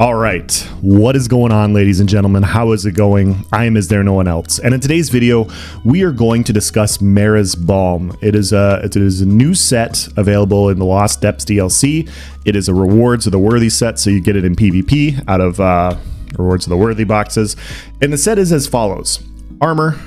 All right, what is going on, ladies and gentlemen? How is it going? I am istherenoonelse, and in today's video, we are going to discuss Mara's Balm. It is a new set available in the Lost Depths DLC. It is a Rewards of the Worthy set, so you get it in PvP out of Rewards of the Worthy boxes. And the set is as follows: armor,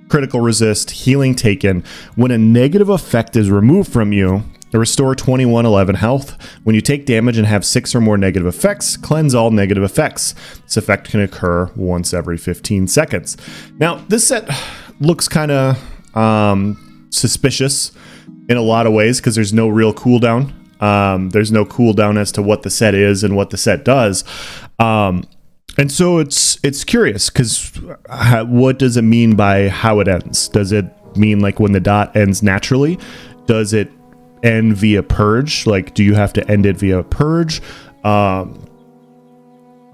critical resist, healing taken. When a negative effect is removed from you, restore 2111 health. When you take damage and have 6 or more negative effects, cleanse all negative effects. This effect can occur once every 15 seconds. Now, this set looks kind of suspicious in a lot of ways because there's no real cooldown. There's no cooldown as to what the set is and what the set does. And so it's curious because what does it mean by how it ends? Does it mean like when the dot ends naturally? Does it end via purge? Like, do you have to end it via purge? Can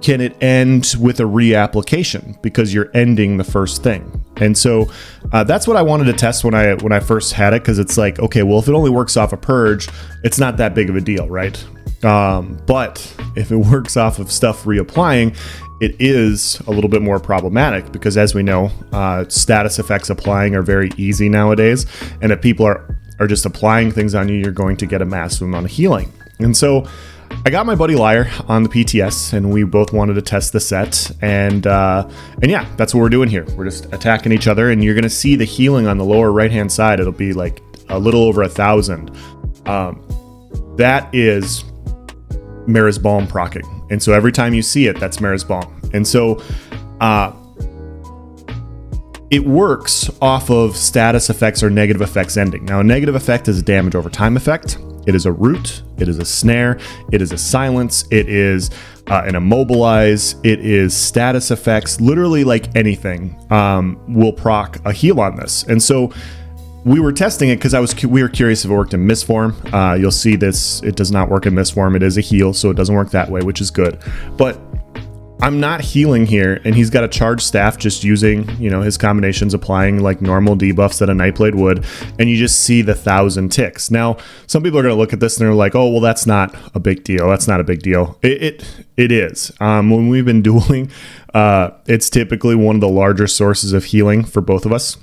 it end with a reapplication because you're ending the first thing? And so that's what I wanted to test when I first had it, because it's like, okay, well, if it only works off a purge, it's not that big of a deal, right? But if it works off of stuff reapplying, it is a little bit more problematic because, as we know, status effects applying are very easy nowadays, and if people are just applying things on you, you're going to get a massive amount of healing. And so I got my buddy Liar on the PTS, and we both wanted to test the set, and yeah, that's what we're doing here. We're just attacking each other, and you're going to see the healing on the lower right hand side. It'll be like a little over 1,000. That is Mara's Balm proccing, and so every time you see it, that's Mara's Balm. And so it works off of status effects or negative effects ending. Now, a negative effect is a damage over time effect. It is a root. It is a snare. It is a silence. It is an immobilize. It is status effects. Literally, like anything will proc a heal on this. And so we were testing it because we were curious if it worked in mist form. You'll see this. It does not work in mist form. It is a heal, so it doesn't work that way, which is good. But I'm not healing here, and he's got a charged staff just using, his combinations, applying like normal debuffs that a nightblade would, and you just see the 1,000 ticks. Now, some people are going to look at this and they're like, oh, well, that's not a big deal. That's not a big deal. It is. When we've been dueling, it's typically one of the larger sources of healing for both of us.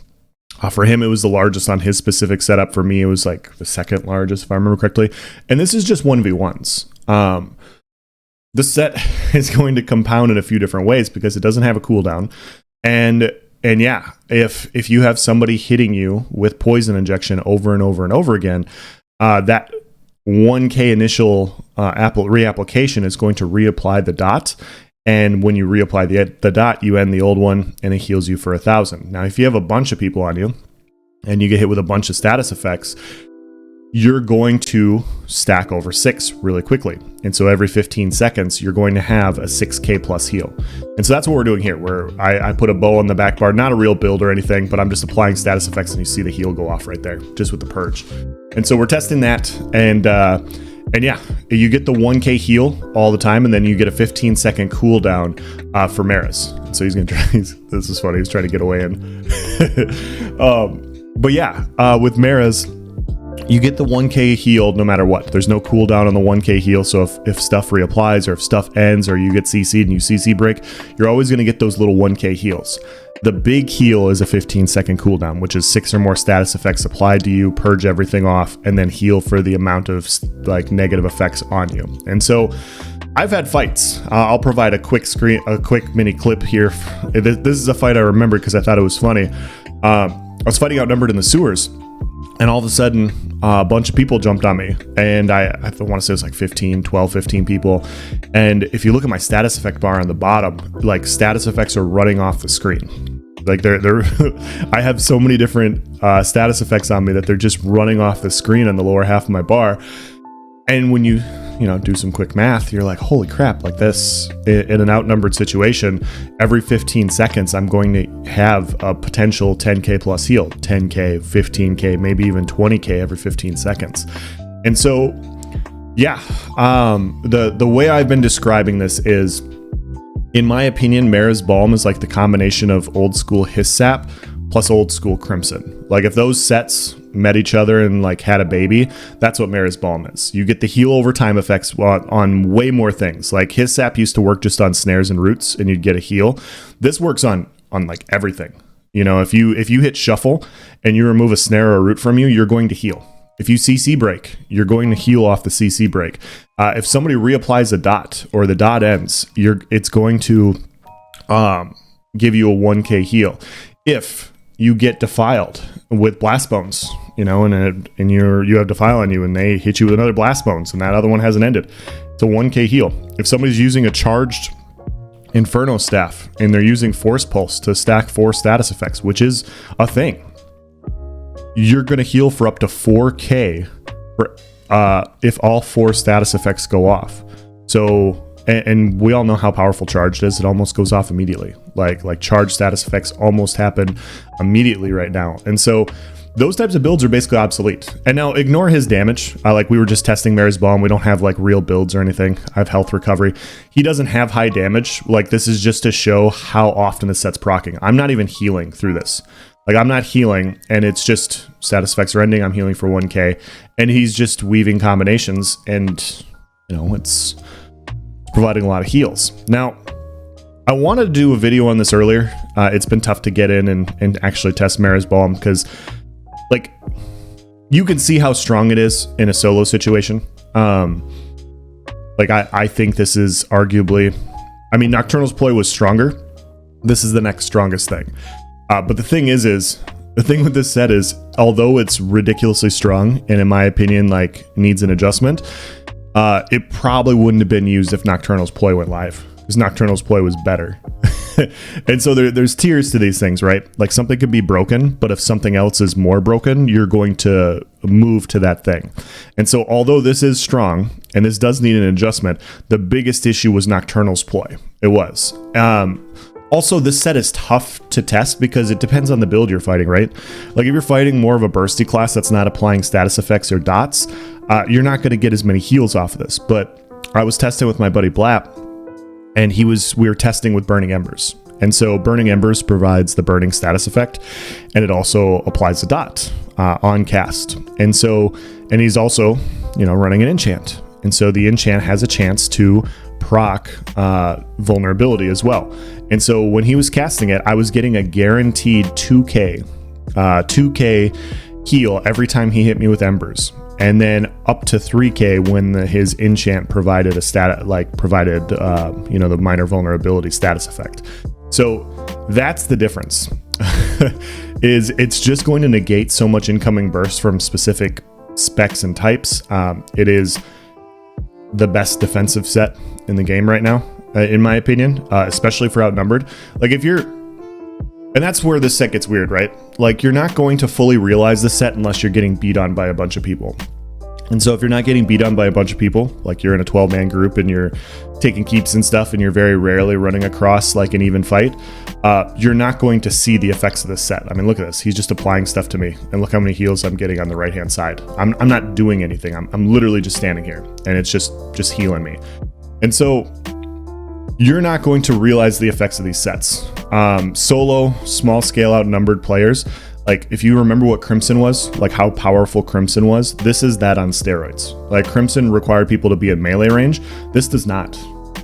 For him, it was the largest on his specific setup. For me, it was like the second largest, if I remember correctly. And this is just 1v1s. The set is going to compound in a few different ways because it doesn't have a cooldown. And yeah, if you have somebody hitting you with poison injection over and over and over again, that 1k initial reapplication is going to reapply the dot. And when you reapply the dot, you end the old one and it heals you for 1,000. Now, if you have a bunch of people on you and you get hit with a bunch of status effects, you're going to stack over 6 really quickly. And so every 15 seconds, you're going to have a 6k plus heal. And so that's what we're doing here, where I put a bow on the back bar, not a real build or anything, but I'm just applying status effects and you see the heal go off right there, just with the purge. And so we're testing that, and yeah, you get the 1k heal all the time, and then you get a 15-second cooldown for Mara's. So he's going to try, this is funny, he's trying to get away in. But yeah, with Mara's, you get the 1k heal no matter what. There's no cooldown on the 1k heal, so if stuff reapplies or if stuff ends or you get CC'd and you CC break, you're always going to get those little 1k heals. The big heal is a 15-second cooldown, which is 6 or more status effects applied to you, purge everything off, and then heal for the amount of like negative effects on you. And so I've had fights. I'll provide a quick mini clip here. This is a fight I remember because I thought it was funny. I was fighting outnumbered in the sewers, and all of a sudden, a bunch of people jumped on me. And I want to say it was like 15 people. And if you look at my status effect bar on the bottom, like status effects are running off the screen. Like they're I have so many different status effects on me that they're just running off the screen on the lower half of my bar. And when you do some quick math, you're like, holy crap, like this, in an outnumbered situation, every 15 seconds, I'm going to have a potential 10k plus heal, 10k, 15k, maybe even 20k every 15 seconds. And so, yeah, the way I've been describing this is, in my opinion, Mara's Balm is like the combination of old school Hiss Sap plus old school Crimson. Like if those sets met each other and like had a baby, that's what Mara's Balm is. You get the heal over time effects on way more things. Like his sap used to work just on snares and roots, and you'd get a heal. This works on like everything. You know, if you hit shuffle and you remove a snare or a root from you, you're going to heal. If you CC break, you're going to heal off the CC break. If somebody reapplies a dot or the dot ends, it's going to give you a 1k heal. If you get defiled with blast bones, you know, and you have defile on you and they hit you with another blast bones and that other one hasn't ended, it's a 1k heal. If somebody's using a charged Inferno staff and they're using Force Pulse to stack 4 status effects, which is a thing, you're going to heal for up to 4k for, if all 4 status effects go off. So, and we all know how powerful charged is. It almost goes off immediately. Like charged status effects almost happen immediately right now. And so those types of builds are basically obsolete. And now ignore his damage. Like we were just testing Mara's Balm. We don't have like real builds or anything. I have health recovery. He doesn't have high damage. Like this is just to show how often the set's proccing. I'm not even healing through this. Like I'm not healing and it's just status effects are ending. I'm healing for 1k and he's just weaving combinations and you know, it's providing a lot of heals. Now, I wanted to do a video on this earlier. It's been tough to get in and actually test Mara's Balm because like you can see how strong it is in a solo situation. Like I think this is arguably, I mean, Nocturnal's ploy was stronger. This is the next strongest thing. But the thing is the thing with this set is, although it's ridiculously strong and in my opinion, like needs an adjustment, it probably wouldn't have been used if Nocturnal's ploy went live because Nocturnal's ploy was better. And so there's tiers to these things, right? Like something could be broken, but if something else is more broken, you're going to move to that thing. And so although this is strong and this does need an adjustment, the biggest issue was Nocturnal's ploy. It was. Also, this set is tough to test because it depends on the build you're fighting, right? Like if you're fighting more of a bursty class that's not applying status effects or dots, you're not going to get as many heals off of this. But I was testing with my buddy Blap, and we were testing with Burning Embers. And so Burning Embers provides the burning status effect, and it also applies the dot on cast. And he's also, you know, running an enchant. And so the enchant has a chance to proc vulnerability as well. And so when he was casting it, I was getting a guaranteed 2k heal every time he hit me with embers, and then up to 3k when his enchant provided a you know, the minor vulnerability status effect. So that's the difference. Is it's just going to negate so much incoming burst from specific specs and types. It is the best defensive set in the game right now, in my opinion, especially for outnumbered. Like and that's where this set gets weird, right? Like you're not going to fully realize the set unless you're getting beat on by a bunch of people. And so if you're not getting beat on by a bunch of people, like you're in a 12-man group and you're taking keeps and stuff and you're very rarely running across like an even fight, you're not going to see the effects of this set. I mean, look at this. He's just applying stuff to me, and look how many heals I'm getting on the right-hand side. I'm not doing anything. I'm literally just standing here, and it's just healing me. And so you're not going to realize the effects of these sets. Solo, small-scale outnumbered players, like if you remember what Crimson was, like how powerful Crimson was, this is that on steroids. Like Crimson required people to be in melee range. This does not.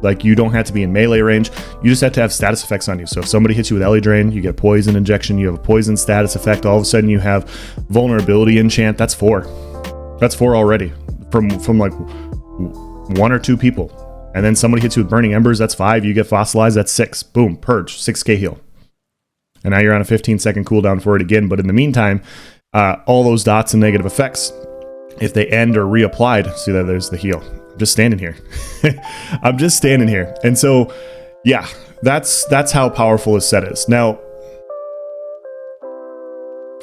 Like you don't have to be in melee range. You just have to have status effects on you. So if somebody hits you with Ellie Drain, you get poison injection, you have a poison status effect. All of a sudden you have vulnerability enchant. That's 4. That's 4 already from like 1 or 2 people. And then somebody hits you with Burning Embers, that's 5. You get Fossilized, that's 6. Boom, Purge, 6k heal. And now you're on a 15-second cooldown for it again. But in the meantime, all those dots and negative effects, if they end or reapplied, see that there's the heal. I'm just standing here. I'm just standing here. And so, yeah, that's how powerful this set is. Now,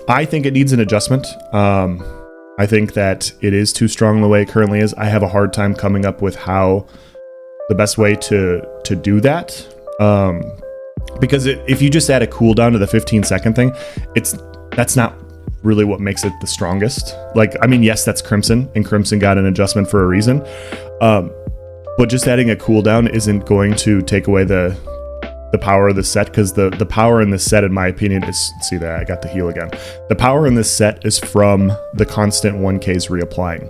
I think it needs an adjustment. I think that it is too strong the way it currently is. I have a hard time coming up with how the best way to do that. Because if you just add a cooldown to the 15-second thing, that's not really what makes it the strongest. Like, I mean, yes, that's Crimson, and Crimson got an adjustment for a reason. But just adding a cooldown isn't going to take away the the power of this set, because the power in this set, in my opinion, is, see that I got the heal again. The power in this set is from the constant 1Ks reapplying.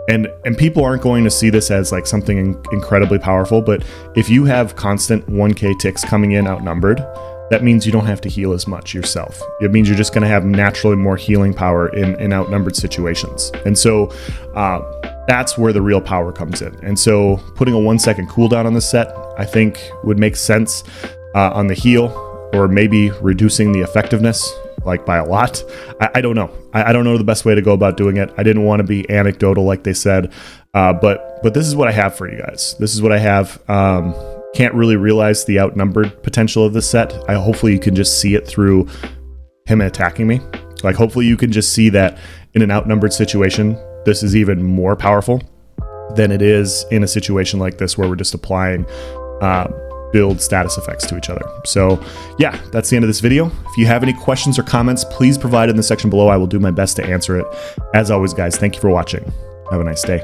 And people aren't going to see this as like something incredibly powerful, but if you have constant 1K ticks coming in outnumbered, that means you don't have to heal as much yourself. It means you're just going to have naturally more healing power in outnumbered situations. And so that's where the real power comes in. And so putting a 1 second cooldown on this set, I think would make sense on the heal, or maybe reducing the effectiveness like by a lot. I don't know. I don't know the best way to go about doing it. I didn't want to be anecdotal like they said, but this is what I have for you guys. This is what I have. Can't really realize the outnumbered potential of this set. Hopefully you can just see it through him attacking me. Like hopefully you can just see that in an outnumbered situation, this is even more powerful than it is in a situation like this where we're just applying build status effects to each other. So yeah, that's the end of this video. If you have any questions or comments, please provide in the section below. I will do my best to answer it. As always, guys, thank you for watching. Have a nice day.